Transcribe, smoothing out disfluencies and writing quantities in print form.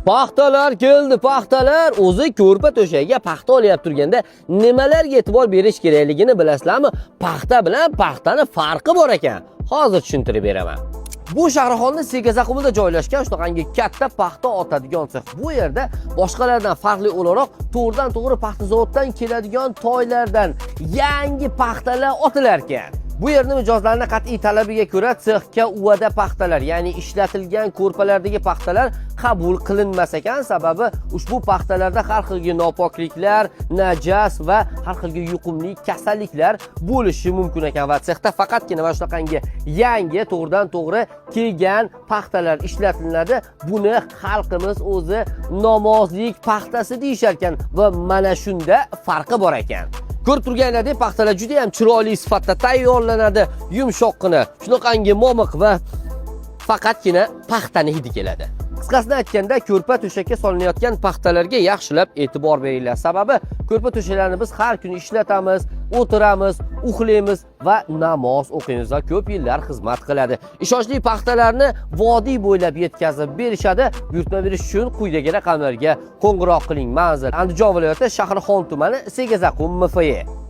Paxtalar keldi, paxtalar. O'zi ko'rpa to'shagiga paxta olyapti turganda nimalarga e'tibor berish kerakligini bilasizlarmi? Paxta bilan paxtani farqi bor ekan. Hozir tushuntirib beraman. Bu Shahrixonning Segazaqumida joylashgan shunaqangi katta paxta otadigan sex. Bu yerda boshqalardan farqli o'laroq to'g'ridan to'g'ri paxta zavoddan keladigan toylardan yangi paxtalar otilar ekan. Bu yerning mijozlarining qat'iy talabiga ko'ra sexga uvada paxtalar, ya'ni ishlatilgan ko'rpalardagi paxtalar qabul qilinmas ekan. Sababi ushbu paxtalarda har xil nopokliklar, najas va har xil yuqumli kasalliklar bo'lishi mumkin ekan va sexda faqatgina mana shunaqangi yangi to'g'ridan to'g'ri kelgan paxtalar ishlatiladi. Buni xalqimiz o'zi namozlik paxtasi deyishar ekan va mana shunda farqi bor ekan. Ko'rib turganlaringizdek, paxtalar juda ham chiroyli sifatda tayyorlanadi, yumshoqqina, shunaqangi momiq va faqatgina paxtani hidi keladi. Qisqasini aytganda, ko'rpa to'shakka solinayotgan paxtalarga yaxshilab e'tibor beringlar. Sababi ko'rpa to'shaklarni biz har kuni ishlatamiz, o'tiramiz, uxlaymiz va namoz o'qiymiz va ko'p yillar xizmat qiladi. Ishonchli paxtalarni vodiy bo'ylab yetkazib berishadi. Buyurtma berish uchun quyidagi raqamlarga qo'ng'iroq qiling. Manzil: Andijon viloyati Shahrixon tumani, Segazaqum MFE.